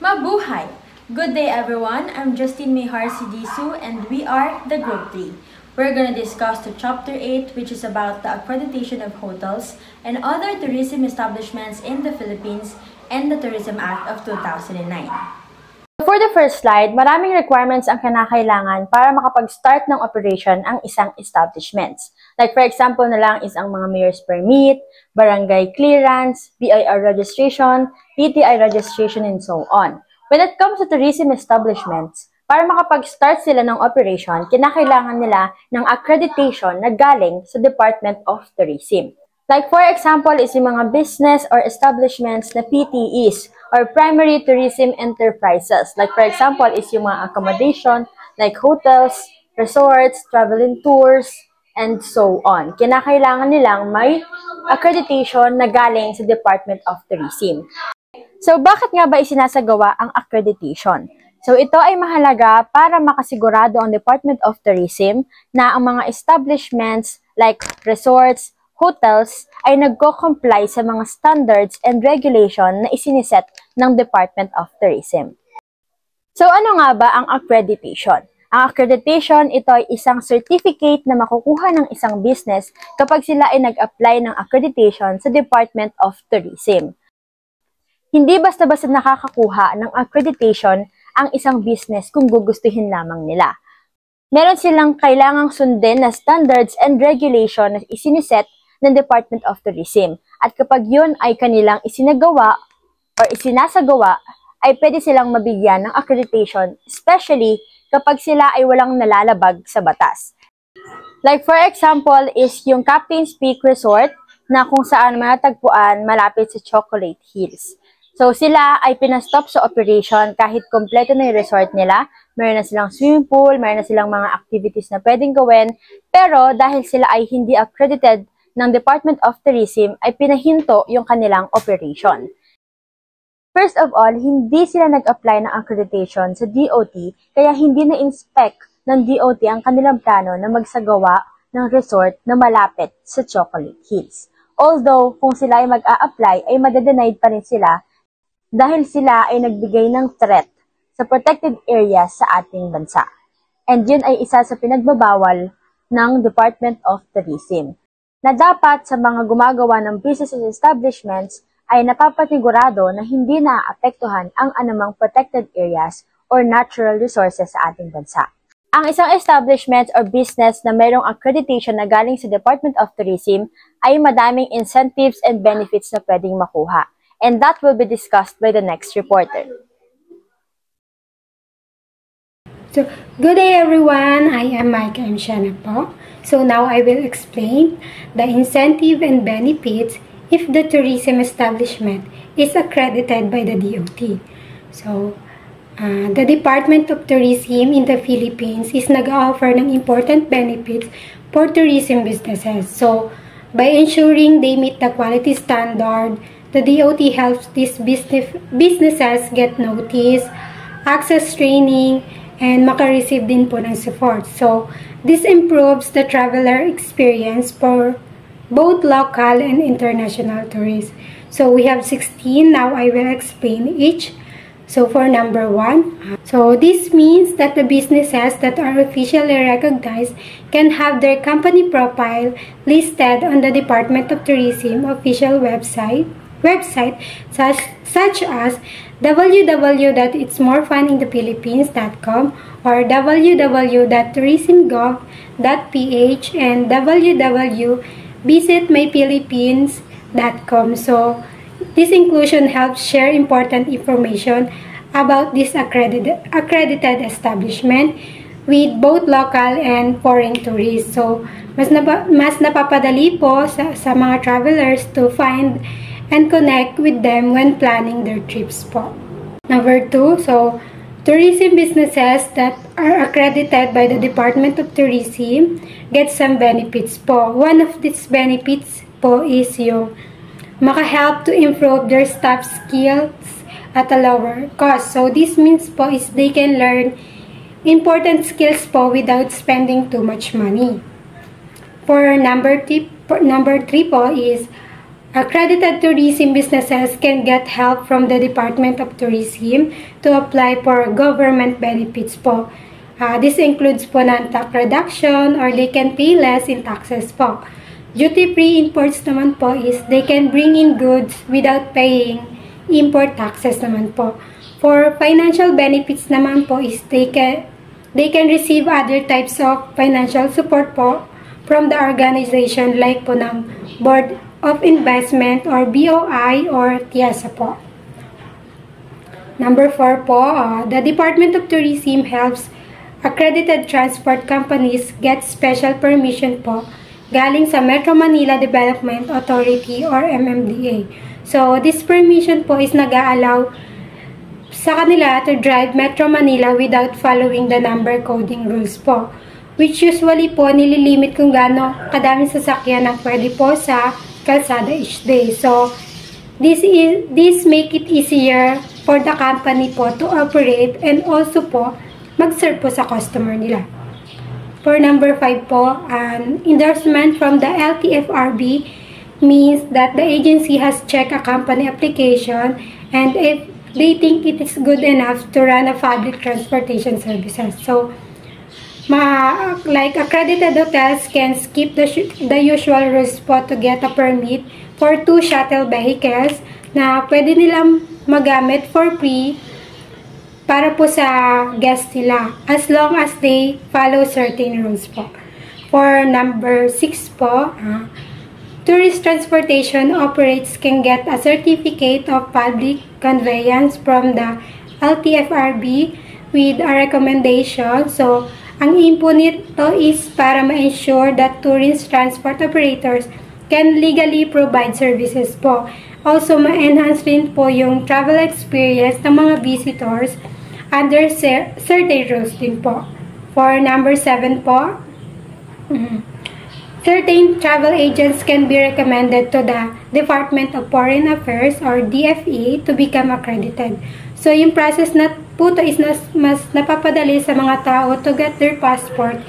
Mabuhay! Good day everyone, I'm Justine Mihar Sidisu and we are the Group 3. We're going to discuss the Chapter 8 which is about the accreditation of hotels and other tourism establishments in the Philippines and the Tourism Act of 2009. For the first slide, maraming requirements ang kinakailangan para makapag-start ng operation ang isang establishments. Like for example na lang is ang mga mayor's permit, barangay clearance, BIR registration, PTI registration, and so on. When it comes to tourism establishments, para makapag-start sila ng operation, kinakailangan nila ng accreditation na galing sa Department of Tourism. Like for example is yung mga business or establishments na PTEs or Primary Tourism Enterprises. Like for example is yung mga accommodation like hotels, resorts, travel and tours, and so on. Kinakailangan nilang may accreditation na galing sa Department of Tourism. So bakit nga ba isinasagawa ang accreditation? So ito ay mahalaga para makasigurado ang Department of Tourism na ang mga establishments like resorts, hotels ay nagko-comply sa mga standards and regulation na isiniset ng Department of Tourism. So ano nga ba ang accreditation? Ang accreditation, ito ay isang certificate na makukuha ng isang business kapag sila ay nag-apply ng accreditation sa Department of Tourism. Hindi basta-basta nakakakuha ng accreditation ang isang business kung gugustuhin lamang nila. Meron silang kailangang sundin na standards and regulation na isiniset ng Department of Tourism. At kapag yun ay kanilang isinagawa or isinasagawa, ay pwede silang mabigyan ng accreditation, especially kapag sila ay walang nalalabag sa batas. Like for example is yung Captain's Peak Resort na kung saan matatagpuan malapit sa Chocolate Hills. So sila ay pinastop sa operation kahit kompleto na yung resort nila. Meron na silang swimming pool, meron na silang mga activities na pwedeng gawin. Pero dahil sila ay hindi accredited ng Department of Tourism, ay pinahinto yung kanilang operation. First of all, hindi sila nag-apply ng accreditation sa DOT, kaya hindi na-inspect ng DOT ang kanilang plano na magsagawa ng resort na malapit sa Chocolate Hills. Although, kung sila ay mag-a-apply, ay madedenied pa rin sila dahil sila ay nagbigay ng threat sa protected areas sa ating bansa. And yun ay isa sa pinagbabawal ng Department of Tourism, na dapat sa mga gumagawa ng business establishments ay napapatigurado na hindi naaapektuhan ang anumang protected areas or natural resources sa ating bansa. Ang isang establishment or business na mayroong accreditation na galing sa Department of Tourism ay madaming incentives and benefits na pwedeng makuha. And that will be discussed by the next reporter. So, good day everyone, I am Mike M. Shana po. So now I will explain the incentive and benefits if the tourism establishment is accredited by the DOT. So, the Department of Tourism in the Philippines is nag-offer ng important benefits for tourism businesses. So, by ensuring they meet the quality standard, the DOT helps these businesses get notice, access training, and makareceive din po ng support. So, this improves the traveler experience for both local and international tourists. So, we have 16. Now, I will explain each. So, for number 1, so this means that the businesses that are officially recognized can have their company profile listed on the Department of Tourism official website such as www.itsmorefuninthephilippines.com or www.tourismgov.ph and www.visitmyphilippines.com. So, this inclusion helps share important information about this accredited establishment with both local and foreign tourists. So, mas napapadali po sa mga travelers to find and connect with them when planning their trips po. Number 2, so tourism businesses that are accredited by the Department of Tourism get some benefits po. One of these benefits po is yung maka-help to improve their staff skills at a lower cost. So this means po is they can learn important skills po without spending too much money. For number 3 po is Accredited tourism businesses can get help from the Department of Tourism to apply for government benefits po. This includes po non-tax reduction or they can pay less in taxes po. Duty-free imports naman po is they can bring in goods without paying import taxes naman po. For financial benefits naman po is they can receive other types of financial support po from the organization like po ng Board of Investment or BOI or TIESA po. Number 4 po, the Department of Tourism helps accredited transport companies get special permission po galing sa Metro Manila Development Authority or MMDA. So, this permission po is nag-a-allow sa kanila to drive Metro Manila without following the number coding rules po, which usually po nililimit kung gaano kadaming sasakyan ang pwede po sa kalsada each day. So, this make it easier for the company po to operate and also po mag-serve po sa customer nila. For number 5 po, an endorsement from the LTFRB means that the agency has checked a company application and if they think it is good enough to run a public transportation services. So, like accredited hotels can skip the usual rules po to get a permit for 2 shuttle vehicles na pwede nilang magamit for free para po sa guests nila as long as they follow certain rules po. For number 6 po, tourist transportation operators can get a certificate of public conveyance from the LTFRB with a recommendation. So, ang aim po nito is para ma-ensure that tourist transport operators can legally provide services po. Also, ma-enhance rin po yung travel experience ng mga visitors under certain rules din po. For number 7 po, certain travel agents can be recommended to the Department of Foreign Affairs or DFE to become accredited. So, yung process na po ito is mas napapadali sa mga tao to get their passport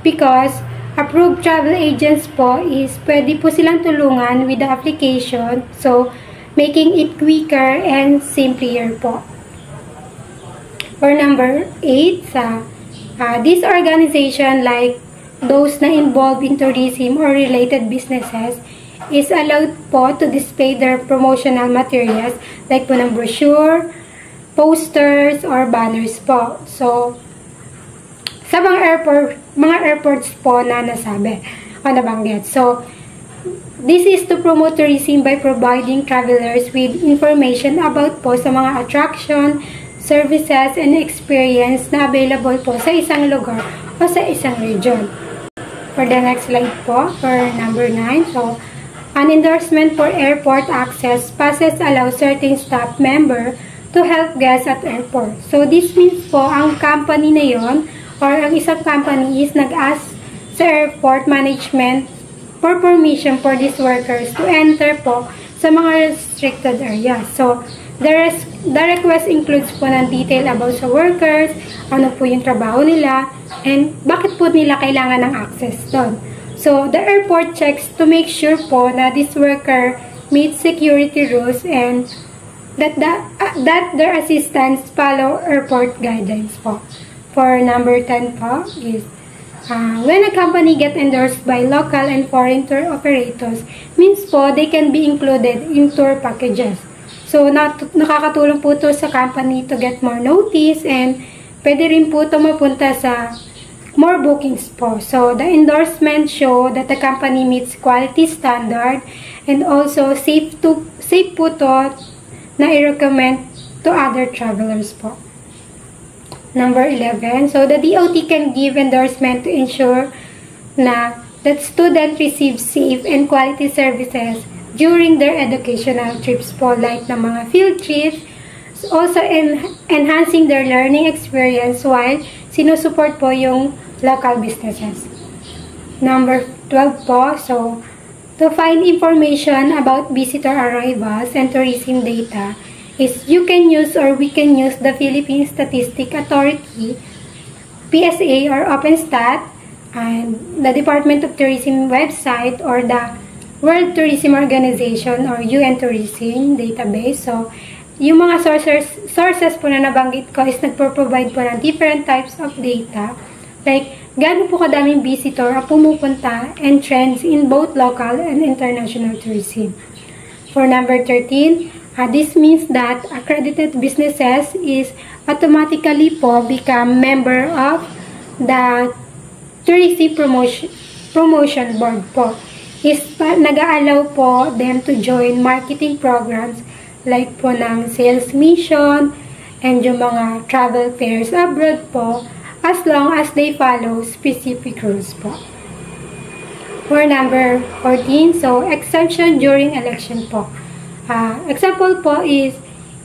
because approved travel agents po is pwede po silang tulungan with the application, so making it quicker and simpler po. For number 8, this organization like those na involved in tourism or related businesses is allowed po to display their promotional materials like po ng brochure, posters, or banners po. So, sa mga airports po na nasabi o nabanggit. So, this is to promote tourism by providing travelers with information about po sa mga attraction, services, and experience na available po sa isang lugar o sa isang region. For the next slide po, for number 9, so, an endorsement for airport access passes allow certain staff member to help guests at airport. So, this means po, ang company na yon or ang isang company is nag-ask sa airport management for permission for these workers to enter po sa mga restricted areas. So, the request includes po ng detail about sa workers, ano po yung trabaho nila, and bakit po nila kailangan ng access doon. So, the airport checks to make sure po na this worker meets security rules and that their assistants follow airport guidelines po. For number 10 po is when a company get endorsed by local and foreign tour operators, means po they can be included in tour packages. So, nakakatulong po ito sa company to get more notice and pwede rin po ito mapunta sa more bookings po. So, the endorsement show that the company meets quality standard and also safe po ito na i-recommend to other travelers po. Number 11, so the DOT can give endorsement to ensure na that students receive safe and quality services during their educational trips po, like na mga field trips, also enhancing their learning experience while sinusupport po yung local businesses. Number 12 po, so to find information about visitor arrivals and tourism data is you can use or we can use the Philippine Statistics Authority, PSA or OpenStat, and the Department of Tourism website or the World Tourism Organization or UN Tourism Database. So, yung mga sources po na nabanggit ko is nagpo-provide po ng different types of data. Like, gaano po kadaming visitor ang pumupunta and trends in both local and international tourism. For number 13, this means that accredited businesses is automatically po become member of the Tourism Promotion Board po. Is nag-a-allow po them to join marketing programs like po ng sales mission and yung mga travel fairs abroad po as long as they follow specific rules po. For number 14, so exemption during election po. Example po is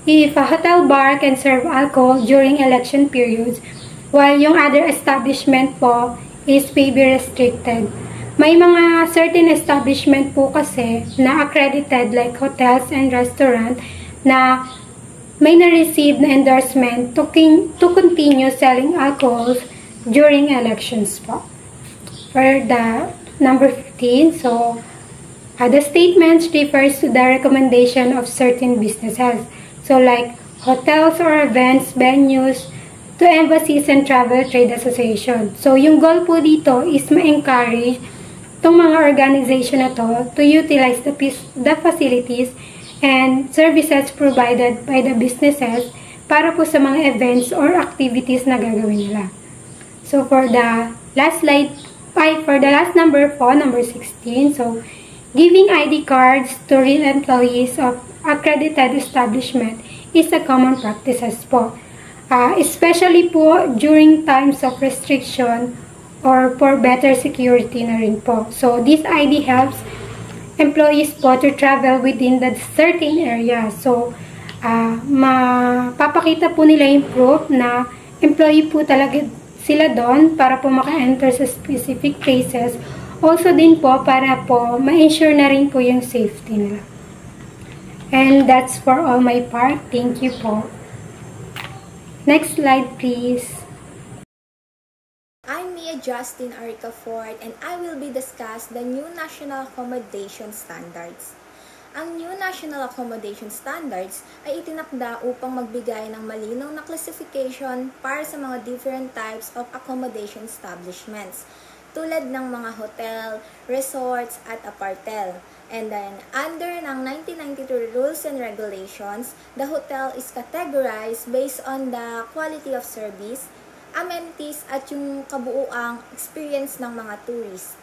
if a hotel bar can serve alcohol during election periods while yung other establishment po is may be restricted. May mga certain establishment po kasi na accredited like hotels and restaurant na may na-receive na endorsement to continue selling alcohol during elections po. For the number 15, so the statement refers to the recommendation of certain businesses. So like hotels or events, venues, to embassies and travel trade association. So yung goal po dito is ma-encourage itong mga organization na to utilize the facilities and services provided by the businesses para po sa mga events or activities na gagawin nila. So for the last slide, for the last number 4, number 16, so giving ID cards to real employees of accredited establishment is a common practice po. Especially po during times of restriction or for better security na rin po. So, this ID helps employees po to travel within that certain area. So, mapapakita po nila yung proof na employee po talaga sila doon para po maka-enter sa specific places. Also din po para po ma-ensure na rin po yung safety nila. And that's for all my part. Thank you po. Next slide, please. I'm Mia Justin Arica Ford and I will be discuss the new National Accommodation Standards. Ang new National Accommodation Standards ay itinakda upang magbigay ng malinaw na classification para sa mga different types of accommodation establishments, tulad ng mga hotel, resorts, at apartel. And then, under ng 1992 Rules and Regulations, the hotel is categorized based on the quality of service, amenities, at yung kabuuang experience ng mga tourists.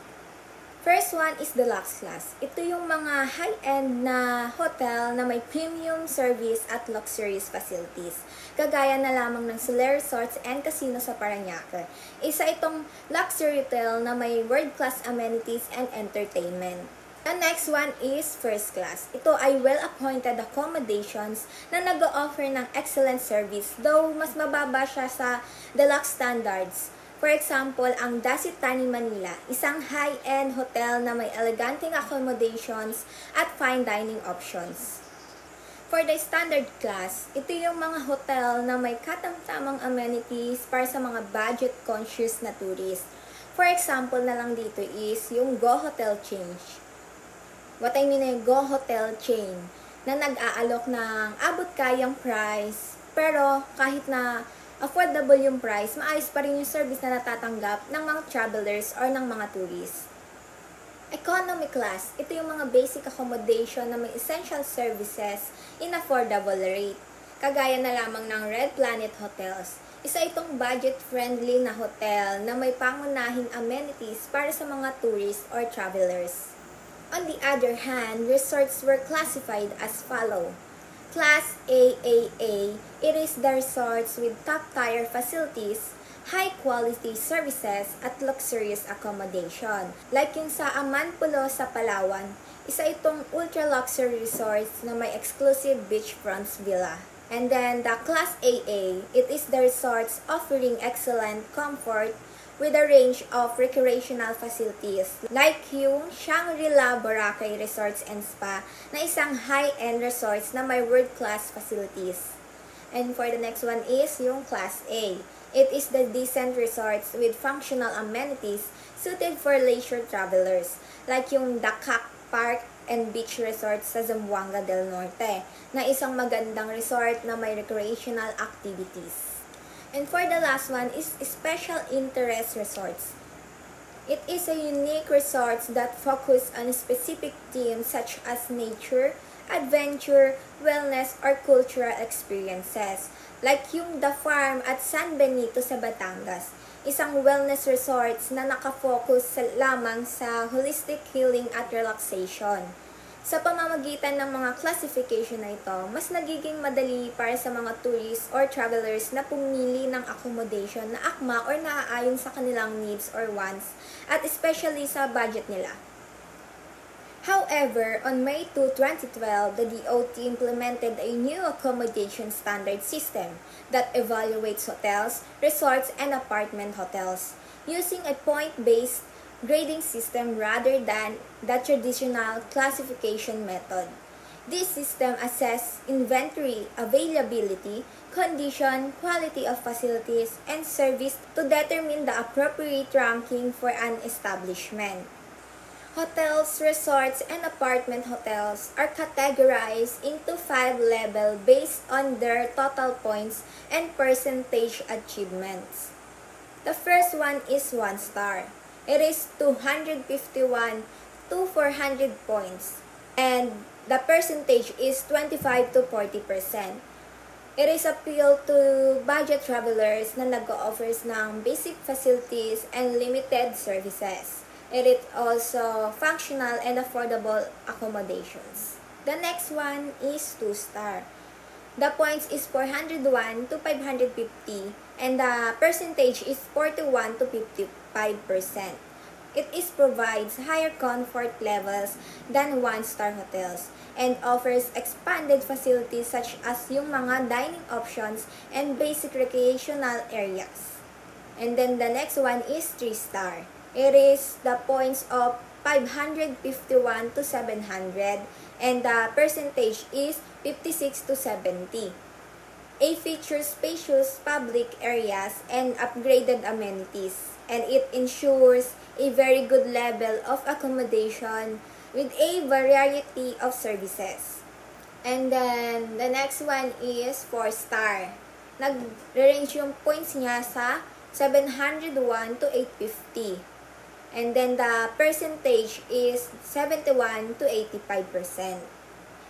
First one is deluxe class. Ito yung mga high-end na hotel na may premium service at luxurious facilities. Kagaya na lamang ng Soler Resorts and Casino sa Parañaque. Isa itong luxury hotel na may world-class amenities and entertainment. The next one is first class. Ito ay well-appointed accommodations na nag-o-offer ng excellent service, though mas mababa siya sa deluxe standards. For example, ang Dasit Thani Manila, isang high-end hotel na may eleganteng accommodations at fine dining options. For the standard class, ito yung mga hotel na may katamtamang amenities para sa mga budget-conscious na tourist. For example na lang dito is yung Go Hotel Chain. What I mean ay Go Hotel Chain na nag-aalok ng abot-kayang price, pero kahit na affordable yung price, maayos pa rin yung service na natatanggap ng mga travelers or ng mga tourists. Economy class, ito yung mga basic accommodation na may essential services in affordable rate. Kagaya na lamang ng Red Planet Hotels. Isa itong budget-friendly na hotel na may pangunahing amenities para sa mga tourists or travelers. On the other hand, resorts were classified as follow. Class AAA, it is the resorts with top-tier facilities, high-quality services, at luxurious accommodation. Like yung sa Amanpulo sa Palawan, isa itong ultra-luxury resorts na may exclusive beachfront villa. And then the Class AA, it is the resorts offering excellent comfort with a range of recreational facilities like yung Shangri-La Boracay Resorts and Spa na isang high-end resorts na may world-class facilities. And for the next one is yung Class A. It is the decent resorts with functional amenities suited for leisure travelers like yung Dakak Park and Beach Resort sa Zamboanga del Norte, na isang magandang resort na may recreational activities. And for the last one is Special Interest Resorts. It is a unique resort that focus on specific themes such as nature, adventure, wellness, or cultural experiences. Like yung The Farm at San Benito sa Batangas, isang wellness resorts na nakafocus lamang sa holistic healing at relaxation. Sa pamamagitan ng mga classification na ito, mas nagiging madali para sa mga tourists or travelers na pumili ng accommodation na akma or naaayon sa kanilang needs or wants, at especially sa budget nila. However, on May 2, 2012, the DOT implemented a new accommodation standard system that evaluates hotels, resorts, and apartment hotels using a point-based grading system rather than the traditional classification method. This system assesses inventory, availability, condition, quality of facilities, and service to determine the appropriate ranking for an establishment. Hotels, resorts, and apartment hotels are categorized into 5 levels based on their total points and percentage achievements. The first one is 1 star. It is 251 to 400 points, and the percentage is 25 to 40%. It is appeal to budget travelers na nag-offers ng basic facilities and limited services. It is also functional and affordable accommodations. The next one is 2 star. The points is 401 to 550 and the percentage is 41 to 55%. It provides higher comfort levels than 1-star hotels and offers expanded facilities such as yung mga dining options and basic recreational areas. And then the next one is 3 star. It is the points of 551 to 700 and the percentage is 56 to 70. It features spacious public areas and upgraded amenities, and it ensures a very good level of accommodation with a variety of services. And then the next one is 4 star. Nag-range yung points niya sa 701 to 850. And then the percentage is 71 to 85%.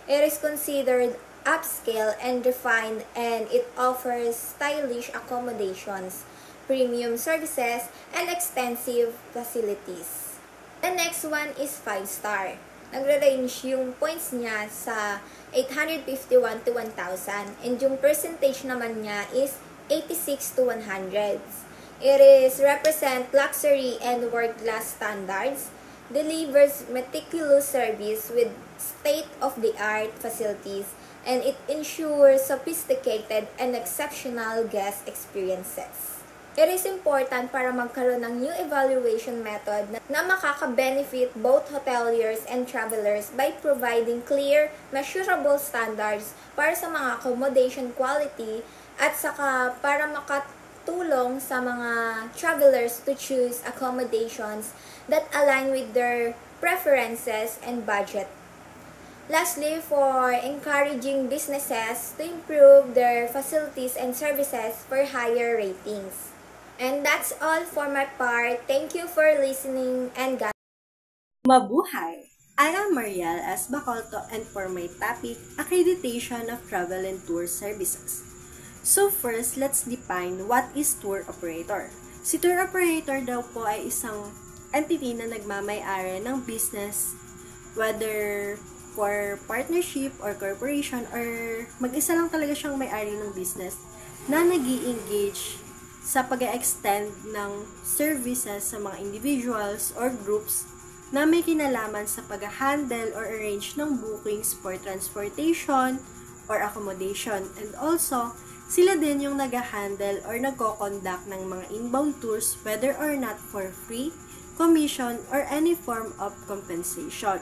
It is considered upscale and refined, and it offers stylish accommodations, premium services, and extensive facilities. The next one is 5 star. Nagre-range yung points niya sa 851 to 1,000, and yung percentage naman niya is 86 to 100. It is represent luxury and world-class standards, delivers meticulous service with state-of-the-art facilities, and it ensures sophisticated and exceptional guest experiences. It is important para magkaroon ng new evaluation method na makaka-benefit both hoteliers and travelers by providing clear, measurable standards para sa mga accommodation quality at saka para makatulong sa mga travelers to choose accommodations that align with their preferences and budget. Lastly, for encouraging businesses to improve their facilities and services for higher ratings. And that's all for my part. Thank you for listening and God. Mabuhay! I am Mariel S. Bacolto, and for my topic, Accreditation of Travel and Tour Services. So first, let's define what is tour operator. Si tour operator daw po ay isang entity na nagmamay-ari ng business, whether for partnership or corporation or mag-isa lang talaga siyang may-ari ng business na nag-i-engage sa pag-extend ng services sa mga individuals or groups na may kinalaman sa pag-handle or arrange ng bookings for transportation or accommodation. And also, sila din yung nag-handle or nagko-conduct ng mga inbound tours whether or not for free, commission, or any form of compensation.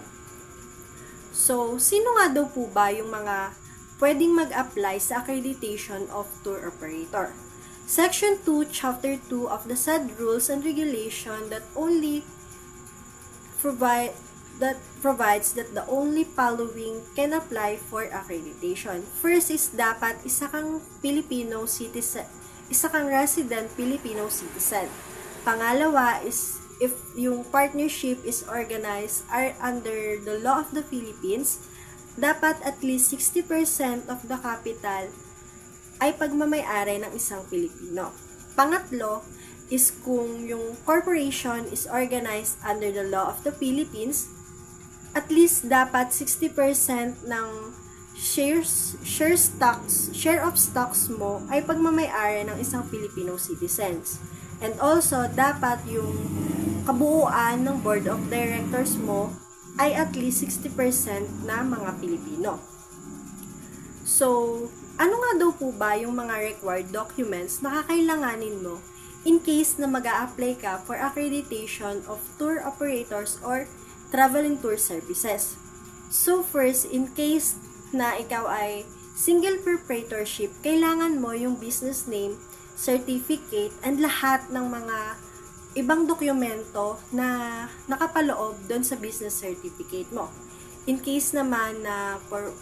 So, sino nga daw po ba yung mga pwedeng mag-apply sa accreditation of tour operator? Section 2, Chapter 2 of the said rules and regulation that only provide that provides that the only following can apply for accreditation. First is dapat isa kang resident Filipino citizen. Pangalawa is if yung partnership is organized under the law of the Philippines, dapat at least 60% of the capital ay pagmamay-ari ng isang Pilipino. Pangatlo is kung yung corporation is organized under the law of the Philippines, at least dapat 60% ng share of stocks mo ay pagmamay-ari ng isang Filipino citizens. And also, dapat yung kabuuan ng board of directors mo ay at least 60% na mga Pilipino. So, ano nga daw po ba yung mga required documents na kakailanganin mo in case na mag-a-apply ka for accreditation of tour operators or travel and tour services? So, first, in case na ikaw ay single proprietorship, kailangan mo yung business name, certificate, and lahat ng mga ibang dokumento na nakapaloob doon sa business certificate mo. In case naman na for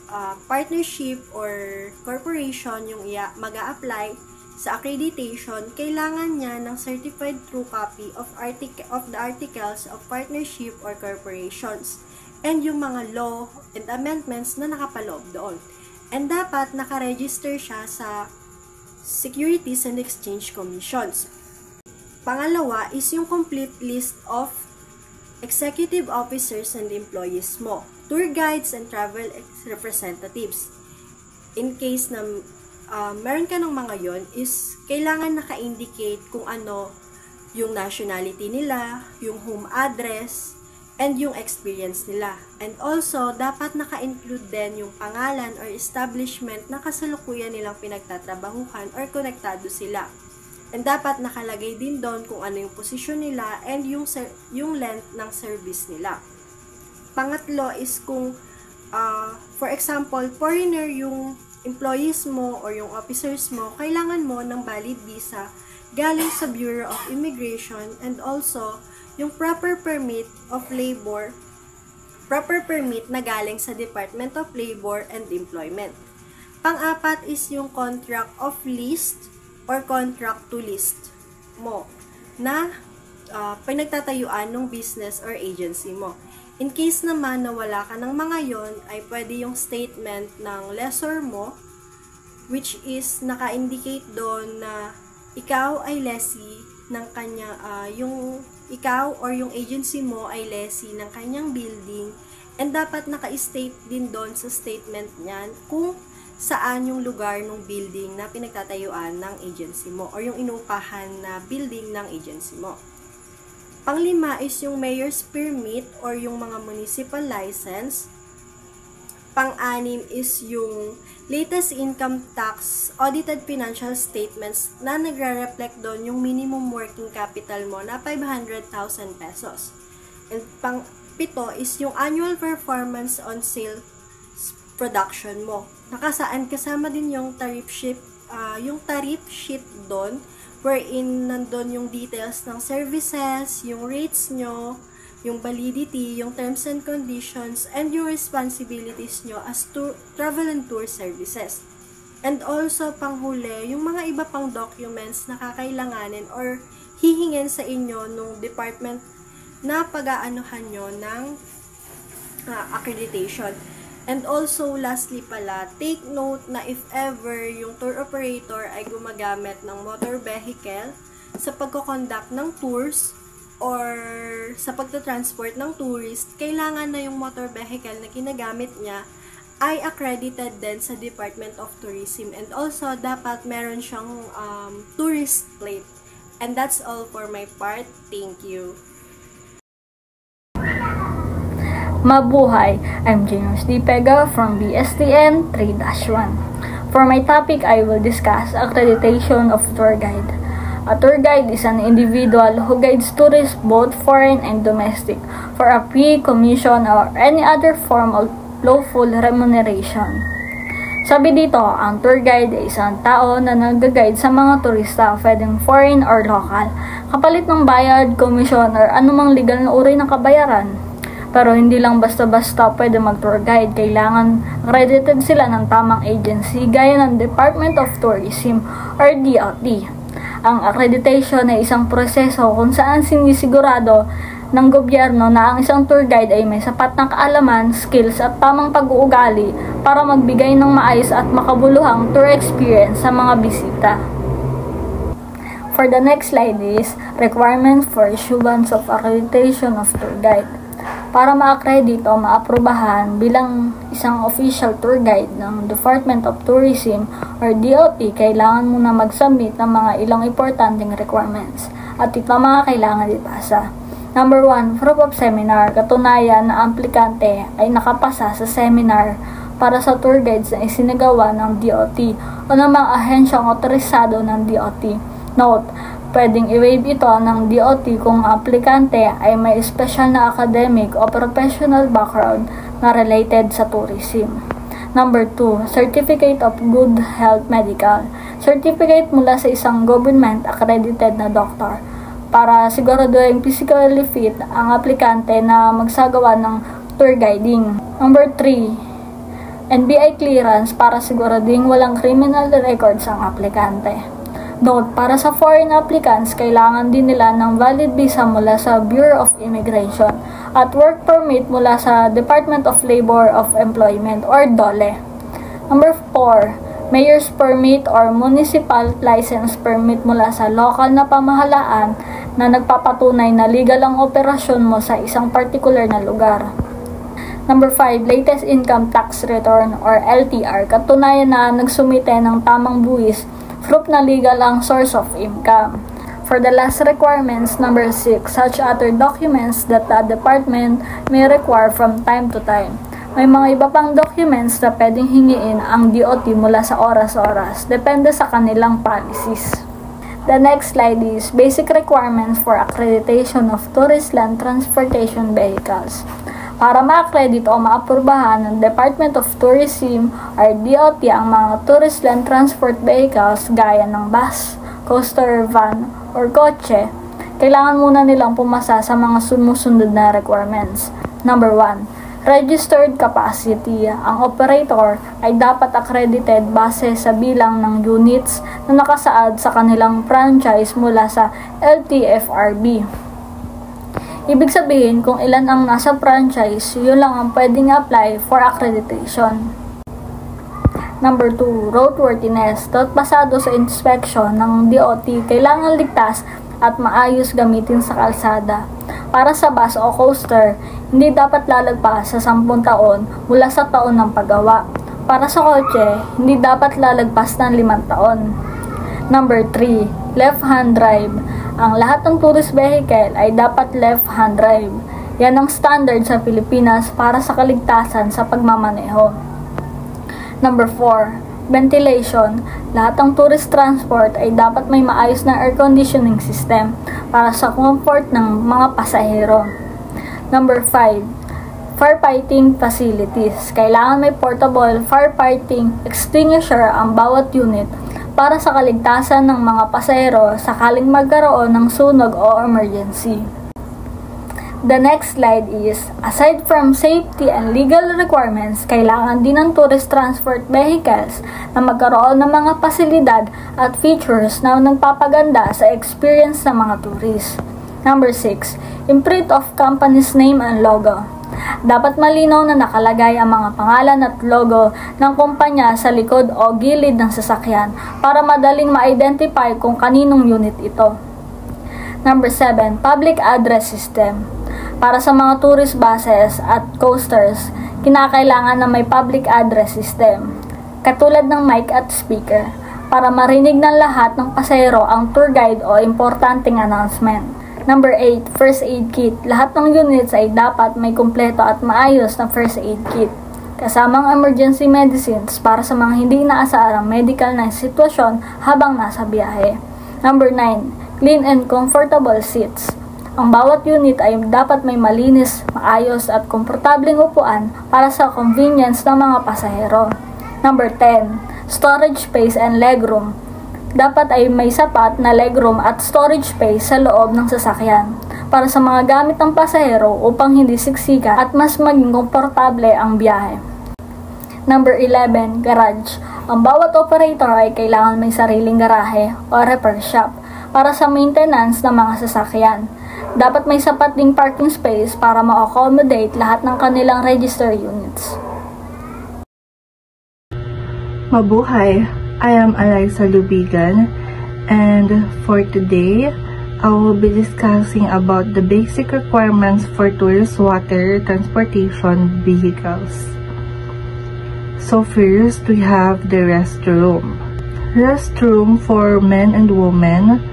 partnership or corporation yung mag-a-apply sa accreditation, kailangan niya ng certified true copy of the articles of partnership or corporations and yung mga law and amendments na nakapaloob doon. And dapat nakaregister siya sa Securities and Exchange Commissions. Pangalawa is yung complete list of executive officers and employees mo, tour guides and travel representatives. In case na meron ka ng mga yon, is kailangan naka-indicate kung ano yung nationality nila, yung home address, and yung experience nila. And also, dapat naka-include din yung pangalan or establishment na kasalukuyan nilang pinagtatrabahuhan or konektado sila. And dapat nakalagay din doon kung ano yung posisyon nila and yung length ng service nila. Pangatlo is kung, for example, foreigner yung employees mo or yung officers mo, kailangan mo ng valid visa galing sa Bureau of Immigration and also yung proper permit of labor, proper permit na galing sa Department of Labor and Employment. Pang-apat is yung contract of list or contract to list mo na pinagtatayuan ng business or agency mo. In case naman na wala ka ng mga yon, ay pwede yung statement ng lessor mo, which is naka-indicate doon na ikaw ay lessee ng kanya, ikaw or yung agency mo ay lessee ng kanyang building, and dapat naka-state din doon sa statement niyan kung saan yung lugar ng building na pinagtatayuan ng agency mo or yung inupahan na building ng agency mo. Panglima is yung mayor's permit or yung mga municipal license. Pang-anim is yung latest income tax audited financial statements na nagre-reflect doon yung minimum working capital mo na 500,000 pesos. And pang-pito is yung annual performance on sales production mo. Nakasaan kasama din yung tariff sheet doon, wherein nandun yung details ng services, yung rates nyo, yung validity, yung terms and conditions, and yung responsibilities nyo as to travel and tour services. And also, panghuli, yung mga iba pang documents na kakailanganin or hihingin sa inyo nung department na pag-aanuhan nyo ng accreditation. And also, lastly pala, take note na if ever yung tour operator ay gumagamit ng motor vehicle sa pagko-conduct ng tours or sa pagta-transport ng tourist, kailangan na yung motor vehicle na ginagamit niya ay accredited din sa Department of Tourism. And also, dapat meron siyang tourist plate. And that's all for my part. Thank you. Mabuhay! I'm James D. Pega from BSTN 3-1. For my topic, I will discuss accreditation of tour guide. A tour guide is an individual who guides tourists both foreign and domestic for a fee, commission, or any other form of lawful remuneration. Sabi dito, ang tour guide ay isang tao na nag-guide sa mga turista, pwedeng foreign or local, kapalit ng bayad, commission, or anumang legal na uri ng kabayaran. Pero hindi lang basta-basta pwede mag-tour guide. Kailangan accredited sila ng tamang agency gaya ng Department of Tourism or DOT. Ang accreditation ay isang proseso kung saan sinisigurado ng gobyerno na ang isang tour guide ay may sapat na kaalaman, skills at tamang pag-uugali para magbigay ng maayos at makabuluhang tour experience sa mga bisita. For the next slide is requirements for issuance of accreditation of tour guide. Para ma-accredit o maaprubahan bilang isang official tour guide ng Department of Tourism or DOT, kailangan mo na mag-submit ng mga ilang importanteng requirements. At ito mga kailangan ipasa. Number 1, proof of seminar. Katunayan na aplikante ay nakapasa sa seminar para sa tour guides na isinagawa ng DOT o ng mga ahensyang otorisado ng DOT. Note, pwedeng i-waive ito ng DOT kung ang aplikante ay may special na academic o professional background na related sa tourism. Number 2, Certificate of Good Health Medical. Certificate mula sa isang government accredited na doctor para siguraduhin physically fit ang aplikante na magsagawa ng tour guiding. Number 3, NBI clearance para siguraduhin walang criminal records ang aplikante. Note, para sa foreign applicants, kailangan din nila ng valid visa mula sa Bureau of Immigration at work permit mula sa Department of Labor of Employment or DOLE. Number 4, Mayor's Permit or Municipal License Permit mula sa local na pamahalaan na nagpapatunay na legal ang operasyon mo sa isang particular na lugar. Number 5, Latest Income Tax Return or LTR. Katunayan na nagsumite ng tamang buwis, proof na legal ang source of income. For the last requirements, number 6, such other documents that the department may require from time to time. May mga iba pang documents na pwedeng hingiin ang DOT mula sa oras-oras, depende sa kanilang policies. The next slide is basic requirements for accreditation of tourist land transportation vehicles. Para ma-accredit o maaprubahan ng Department of Tourism or DOT ang mga tourist land transport vehicles gaya ng bus, coaster, van, or kotse, kailangan muna nilang pumasa sa mga sumusunod na requirements. Number 1, registered capacity. Ang operator ay dapat accredited base sa bilang ng units na nakasaad sa kanilang franchise mula sa LTFRB. Ibig sabihin, kung ilan ang nasa franchise, yun lang ang pwedeng apply for accreditation. Number 2, roadworthiness. Pasado sa inspection ng DOT, kailangan ligtas at maayos gamitin sa kalsada. Para sa bus o coaster, hindi dapat lalagpas sa 10 taon mula sa taon ng paggawa. Para sa kotse, hindi dapat lalagpas ng 5 taon. Number 3, left-hand drive. Ang lahat ng tourist vehicle ay dapat left-hand drive. Yan ang standard sa Pilipinas para sa kaligtasan sa pagmamaneho. Number 4, ventilation. Lahat ng tourist transport ay dapat may maayos na air conditioning system para sa comfort ng mga pasahero. Number 5, firefighting facilities. Kailangan may portable firefighting extinguisher ang bawat unit para sa kaligtasan ng mga pasahero sakaling magkaroon ng sunog o emergency. The next slide is, aside from safety and legal requirements, kailangan din ng tourist transport vehicles na magkaroon ng mga pasilidad at features na nagpapaganda sa experience ng mga tourist. Number 6, imprint of company's name and logo. Dapat malinaw na nakalagay ang mga pangalan at logo ng kumpanya sa likod o gilid ng sasakyan para madaling ma-identify kung kaninong unit ito. Number 7, public address system. Para sa mga tourist buses at coasters, kinakailangan na may public address system, katulad ng mic at speaker, para marinig ng lahat ng pasahero ang tour guide o importanteng announcement. Number 8, first aid kit. Lahat ng units ay dapat may kumpleto at maayos na first aid kit, kasamang emergency medicines para sa mga hindi inaasahang medical na sitwasyon habang nasa biyahe. Number 9, clean and comfortable seats. Ang bawat unit ay dapat may malinis, maayos at komportableng upuan para sa convenience ng mga pasahero. Number 10, storage space and legroom. Dapat ay may sapat na legroom at storage space sa loob ng sasakyan para sa mga gamit ng pasahero upang hindi siksikan at mas maging komportable ang biyahe. Number 11, garage. Ang bawat operator ay kailangan may sariling garahe o repair shop para sa maintenance ng mga sasakyan. Dapat may sapat ding parking space para ma-accommodate lahat ng kanilang register units. Mabuhay! I am Eliza Lubigan, and for today, I will be discussing about the basic requirements for tourist water transportation vehicles. So first, we have the restroom. Restroom for men and women,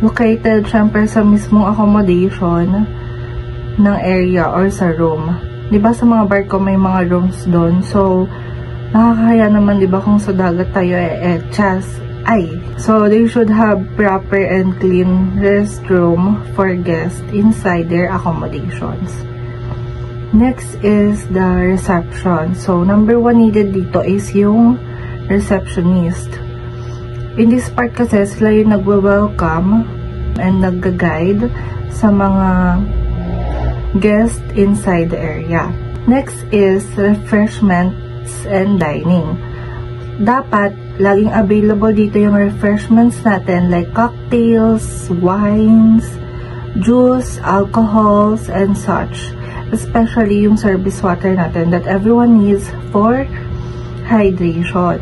located syempre sa mismong accommodation ng area or sa room. Diba sa mga barko may mga rooms doon, so nakakaya naman diba kung sa dagat tayo so they should have proper and clean restroom for guests inside their accommodations. Next is the reception. So number 1 needed dito is yung receptionist. In this part kasi sila yung nagwe-welcome and nagga-guide sa mga guests inside the area. Next is refreshments and dining. Dapat laging available dito yung refreshments natin like cocktails, wines, juice, alcohols, and such. Especially yung service water natin that everyone needs for hydration.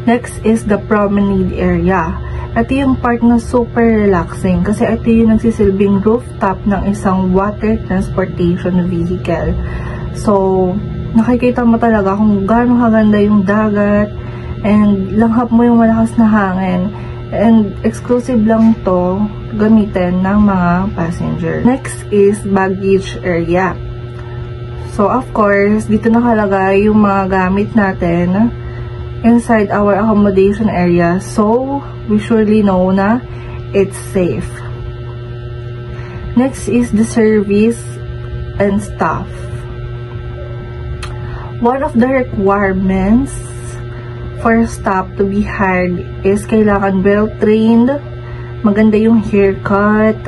Next is the promenade area. Ito yung part na super relaxing kasi ito yung nagsisilbing rooftop ng isang water transportation vehicle. So, nakikita mo talaga kung gaano kaganda yung dagat and langhap mo yung malakas na hangin. And exclusive lang to gamitin ng mga passenger. Next is baggage area. So, of course, dito nakalagay yung mga gamit natin inside our accommodation area, so we surely know na it's safe. Next is the service and staff. One of the requirements for staff to be hired is kailangan well-trained, maganda yung haircut,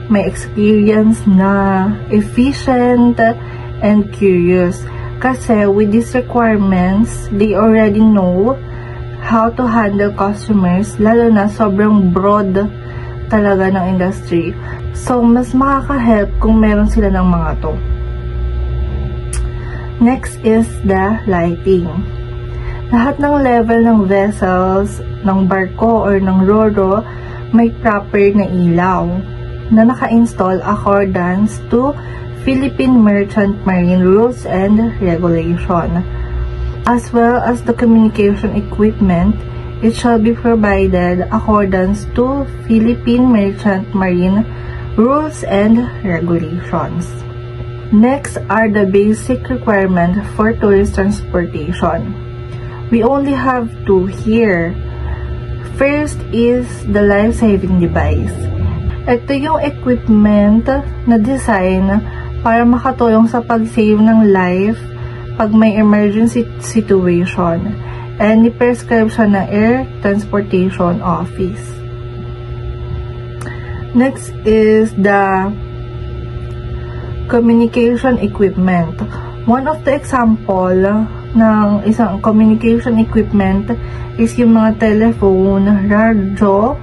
may experience na, efficient, and curious. Kasi with these requirements, they already know how to handle customers, lalo na sobrang broad talaga ng industry. So, mas makaka-help kung meron sila ng mga to. Next is the lighting. Lahat ng level ng vessels, ng barko or ng roro, may proper na ilaw na naka-install accordance to Philippine Merchant Marine Rules and Regulation. As well as the communication equipment, it shall be provided accordance to Philippine Merchant Marine Rules and Regulations. Next are the basic requirements for tourist transportation. We only have two here. First is the life-saving device. Ito yung equipment na design para makatulong sa pag-save ng life pag may emergency situation, and i-prescribe siya ng Air Transportation Office. Next is the communication equipment. One of the example ng isang communication equipment is yung mga telephone, radyo,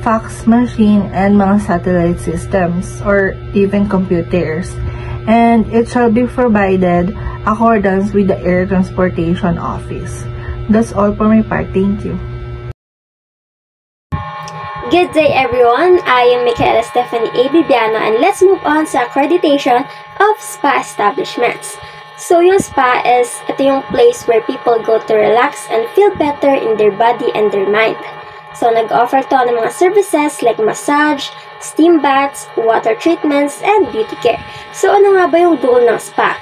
fax machine, and mga satellite systems or even computers. And it shall be provided accordance with the Air Transportation Office. That's all for my part. Thank you. Good day everyone, I am Michaela Stephanie A. Bibiano, and let's move on sa accreditation of spa establishments. So yung spa is, ito yung place where people go to relax and feel better in their body and their mind. So nag-offer to ng mga services like massage, steam baths, water treatments, and beauty care. So ano nga ba yung goal ng spa?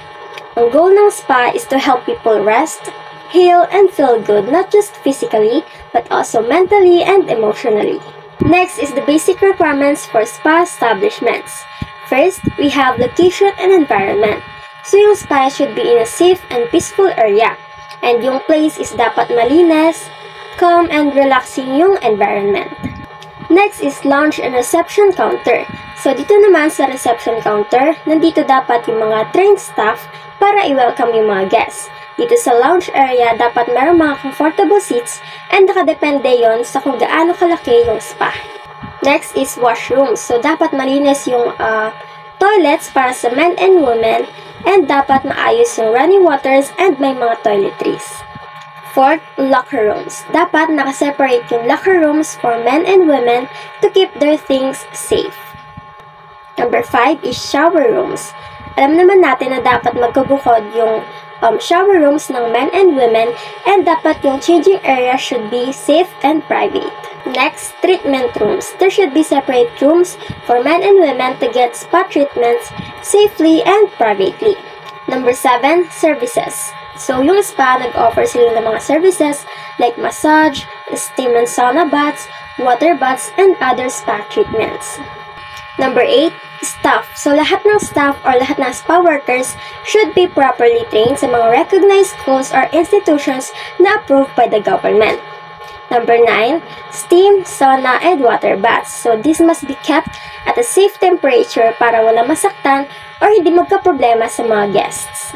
Ang goal ng spa is to help people rest, heal, and feel good not just physically, but also mentally and emotionally. Next is the basic requirements for spa establishments. First, we have location and environment. So yung spa should be in a safe and peaceful area. And yung place is dapat malinis, calm, and relaxing yung environment. Next is lounge and reception counter. So dito naman sa reception counter, nandito dapat yung mga trained staff para i-welcome yung mga guests. Dito sa lounge area, dapat mayroong mga comfortable seats and nakadepende yon sa kung gaano kalaki yung spa. Next is washrooms. So dapat malinis yung toilets para sa men and women and dapat maayos yung running waters and may mga toiletries. Fourth, locker rooms. Dapat nakaseparate yung locker rooms for men and women to keep their things safe. Number 5 is shower rooms. Alam naman natin na dapat magkabukod yung shower rooms ng men and women and dapat yung changing area should be safe and private. Next, treatment rooms. There should be separate rooms for men and women to get spa treatments safely and privately. Number 7, services. So, yung spa, nag-offer sila ng mga services like massage, steam and sauna baths, water baths, and other spa treatments. Number 8, staff. So, lahat ng staff or lahat ng spa workers should be properly trained sa mga recognized schools or institutions na approved by the government. Number 9, steam, sauna, and water baths. So, this must be kept at a safe temperature para wala masaktan or hindi magka-problema sa mga guests.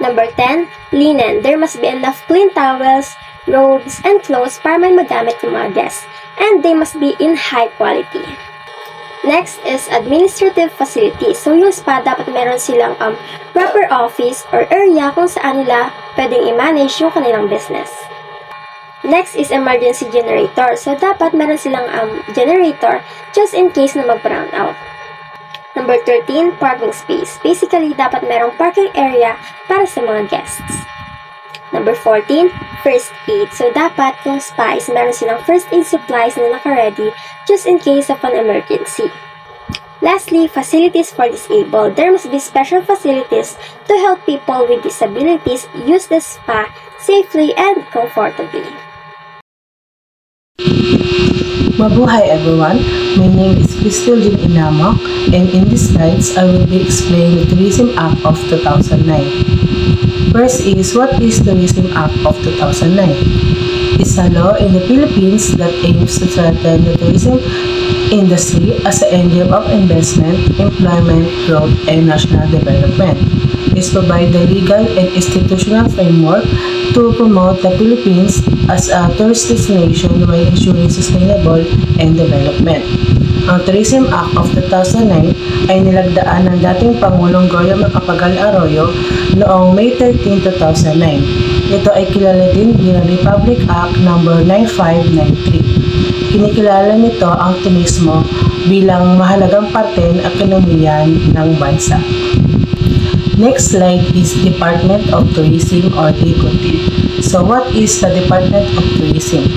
Number 10, linen. There must be enough clean towels, robes, and clothes para may magamit yung mga guests. And they must be in high quality. Next is administrative facilities. So, yung spa, dapat meron silang proper office or area kung saan nila pwedeng i-manage yung kanilang business. Next is emergency generator. So, dapat meron silang generator just in case na mag-brown out. Number 13, parking space. Basically, dapat merong parking area para sa mga guests. Number 14, first aid. So, dapat yung spa is meron silang first aid supplies na naka-ready just in case of an emergency. Lastly, facilities for disabled. There must be special facilities to help people with disabilities use the spa safely and comfortably. Mabuhay everyone! My name is Crystal Jean Inamok, and in these slides, I will be explaining the Tourism Act of 2009. First is, what is Tourism Act of 2009? It's a law in the Philippines that aims to strengthen the tourism industry as an engine of investment, employment, growth, and national development. It provides the legal and institutional framework to promote the Philippines as a tourist destination while ensuring sustainable and development. Ang Tourism Act of 2009 ay nilagdaan ng dating Pangulong Goyo Macapagal Arroyo noong May 13, 2009. Ito ay kilala din bilang Republic Act No. 9593. Kinikilala nito ang turismo bilang mahalagang parte ng ekonomiya ng bansa. Next slide is Department of Tourism or DOT. So what is the Department of Tourism?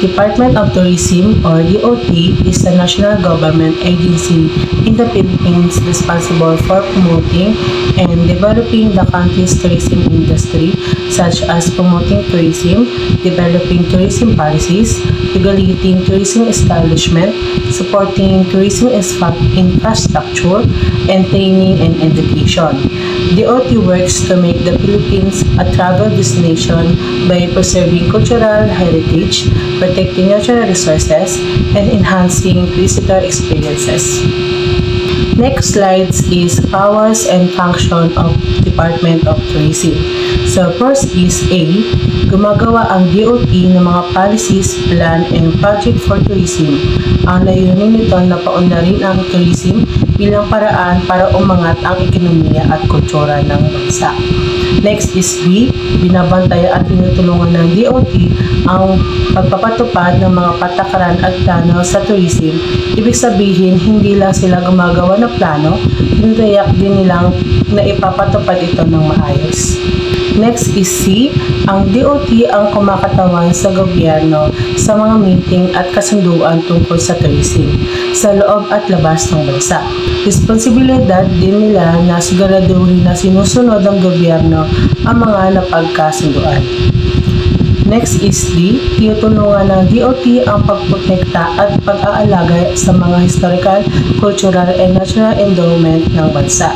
Department of Tourism or DOT is a national government agency in the Philippines responsible for promoting and developing the country's tourism industry, such as promoting tourism, developing tourism policies, regulating tourism establishment, supporting tourism infrastructure, and training and education. DOT works to make the Philippines a travel destination by preserving cultural heritage, protecting natural resources, and enhancing visitor experiences. Next slide is powers and function of Department of Tourism. So first is A, gumagawa ang DOT ng mga policies, plan, and project for tourism. Ang layunin nito na paunlarin ang tourism bilang paraan para umangat ang ekonomiya at kultura ng bansa. Next is B, binabantayan at tinutulungan ng DOT ang pagpapatupad ng mga patakaran at plano sa tourism. Ibig sabihin, hindi lang sila gumagawa ng plano, tinutayak din nilang na ipapatupad ito ng maayos. Next is C, ang DOT ang kumakatawan sa gobyerno sa mga meeting at kasunduan tungkol sa tourism sa loob at labas ng bansa. Responsibilidad din nila na siguraduhin na sinusunod ng gobyerno ang mga napagkasunduan. Next is D. Tinutulungan ng DOT ang pagprotekta at pag-aalaga sa mga historical, cultural, and natural endowment ng bansa.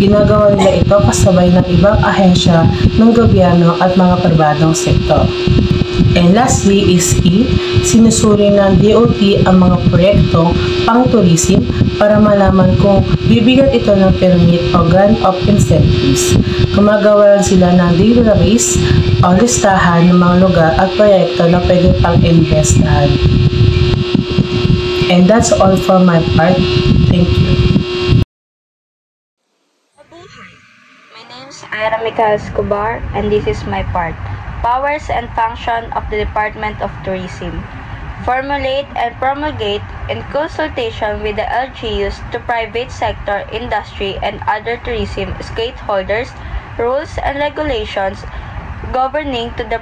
Ginagawa nila ito kasabay ng ibang ahensya ng gobyerno at mga pribadong sektor. And lastly is E. Sinusuri ng DOT ang mga proyekto pang-tourism para malaman kung bibigyan ito ng permit o grant of incentives. Gumagawa sila ng database o listahan ng mga lugar at proyekto na pwede pang-investahan. And that's all for my part. Thank you. My name is Ira Michael Escobar and this is my part. Powers and function of the Department of Tourism. Formulate and promulgate in consultation with the LGUs to private sector, industry, and other tourism stakeholders, rules and regulations governing to the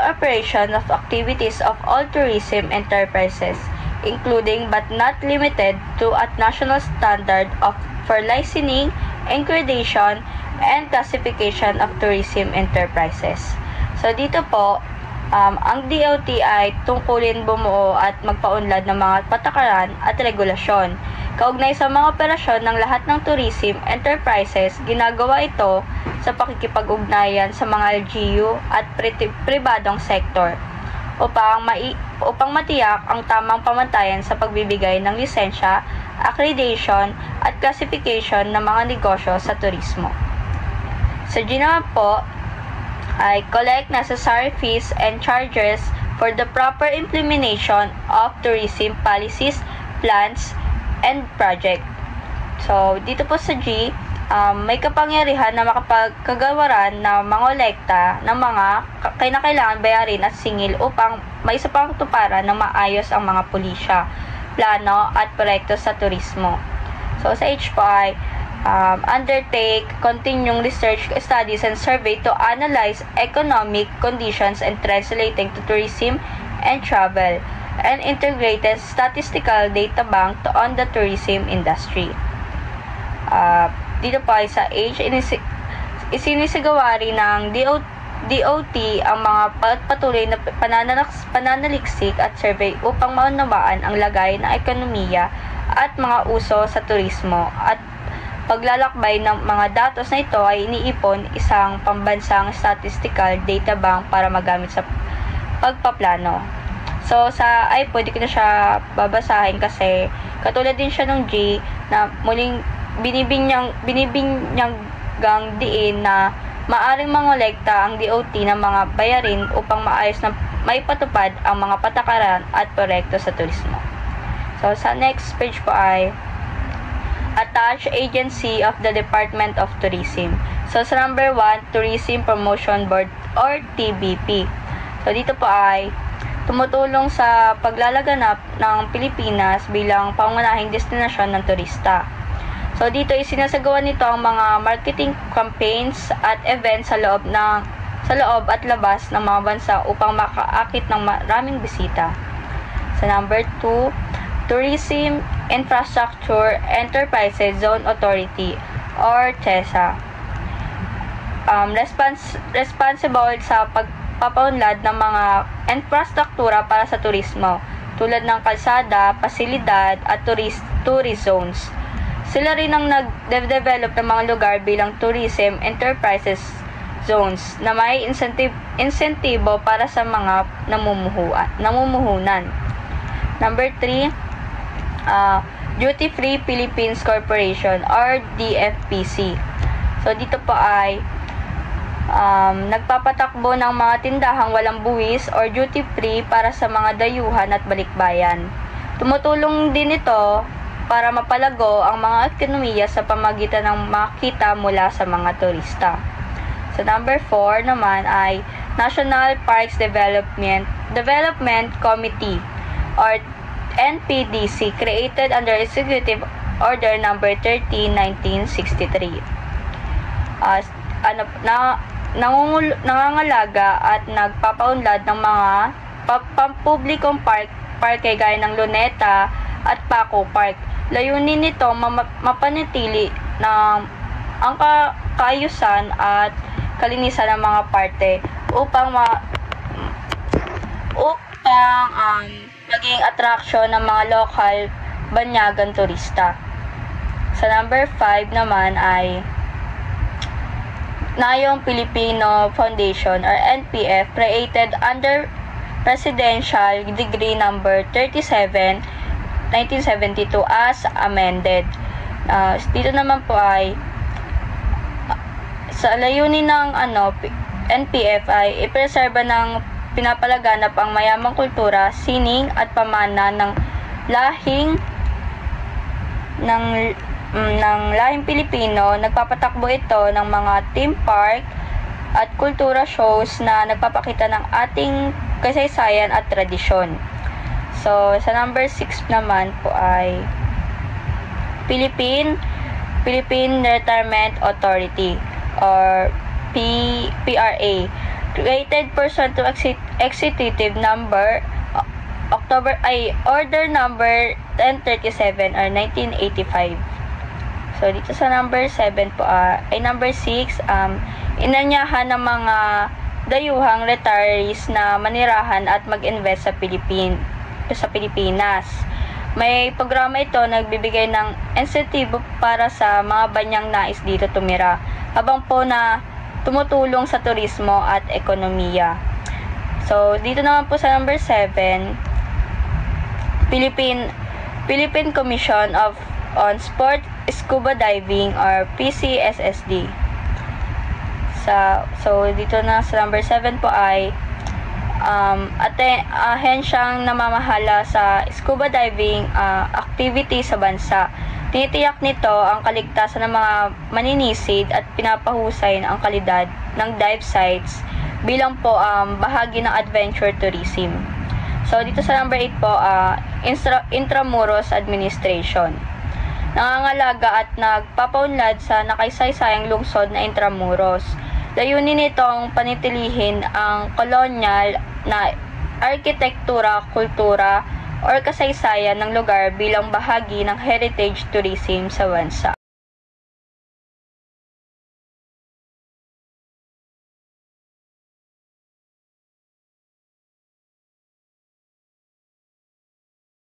operation of activities of all tourism enterprises, including but not limited to a national standard for licensing, accreditation, and classification of tourism enterprises. So dito po, ang DOT ay tungkulin bumuo at magpaunlad ng mga patakaran at regulasyon. Kaugnay sa mga operasyon ng lahat ng tourism enterprises, ginagawa ito sa pakikipag-ugnayan sa mga LGU at pribadong sektor upang matiyak ang tamang pamantayan sa pagbibigay ng lisensya, accreditation at classification ng mga negosyo sa turismo. Sa GNAP po, I collect necessary fees and charges for the proper implementation of tourism policies, plans, and project. So, dito po sa G, may kapangyarihan na makapagkagawaran na mangolekta ng mga kinakailangan bayarin at singil upang may isapang tuparan ng maayos ang mga pulisya, plano at proyekto sa turismo. So, sa H po ay undertake continuing research, studies, and survey to analyze economic conditions and translating to tourism and travel, and integrated statistical data bank on the tourism industry. Dito po ay sa H, isinisigawa rin ng DOT ang mga patuloy na pananaliksik at survey upang maunawaan ang lagay ng ekonomiya at mga uso sa turismo, at paglalakbay ng mga datos na ito ay iniipon isang pambansang statistical data bank para magamit sa pagpaplano. So, sa I po, di ko na siya babasahin kasi katulad din siya ng G na muling binibinyang diin na maaring mangolekta ang DOT ng mga bayarin upang maayos na maipatupad ang mga patakaran at proyekto sa turismo. So, sa next page po ay attached agency of the Department of Tourism. So, sa number 1, Tourism Promotion Board or TBP. So, dito po ay tumutulong sa paglalaganap ng Pilipinas bilang pangunahing destinasyon ng turista. So, dito isinasagawa nito ang mga marketing campaigns at events sa loob at labas ng mga bansa upang makaakit ng maraming bisita. Sa number 2, Tourism Infrastructure Enterprises Zone Authority or TESA. Responsible sa pagpapaunlad ng mga infrastruktura para sa turismo tulad ng kalsada, pasilidad at tourist zones. Sila rin ang nag-develop ng mga lugar bilang tourism enterprises zones na may insentibo para sa mga namumuhunan. Number 3, Duty Free Philippines Corporation or DFPC. So, dito po ay nagpapatakbo ng mga tindahang walang buwis or duty free para sa mga dayuhan at balikbayan. Tumutulong din ito para mapalago ang mga ekonomiya sa pamagitan ng makita mula sa mga turista. So, number 4 naman ay National Parks Development Committee or NPDC, created under Executive Order Number 13, 1963. Nangangalaga at nagpapaunlad ng mga pampublikong parke gaya ng Luneta at Paco Park. Layunin nito mapanatili ng ang kaayusan at kalinisan ng mga parte upang upang maging attraction ng mga local banyagang turista. Sa number 5 naman ay Nayong Filipino Foundation or NPF, created under Presidential Decree number 37, 1972 as amended. Dito naman po ay sa layunin ng NPF ay ipreserba ng pinapalaganap ang mayamang kultura, sining at pamana ng lahing Pilipino. Nagpapatakbo ito ng mga theme park at kultura shows na nagpapakita ng ating kasaysayan at tradisyon. So, sa number 6 naman po ay Philippine Retirement Authority or PRA, created pursuant to Executive number Order number 1037 or 1985. So, dito sa number 7 po ay number 6, inanyahan ng mga dayuhang retirees na manirahan at mag-invest sa Pilipinas. May programa ito nagbibigay ng insentive para sa mga banyang nais dito tumira, habang po na tumutulong sa turismo at ekonomiya. So, dito naman po sa number 7, Philippine Commission on Sport Scuba Diving or PCSSD. So, dito na sa number 7 po ay ahensyang namamahala sa scuba diving activity sa bansa. Tinitiyak nito ang kaligtasan ng mga maninisid at pinapahusay ang kalidad ng dive sites bilang po bahagi ng adventure tourism. So, dito sa number 8 po, Intramuros Administration. Nangangalaga at nagpapaunlad sa nakasaysayang lungsod na Intramuros. Layunin nitong panitilihin ang kolonyal na arkitektura, kultura, or kasaysayan ng lugar bilang bahagi ng heritage tourism sa bansa.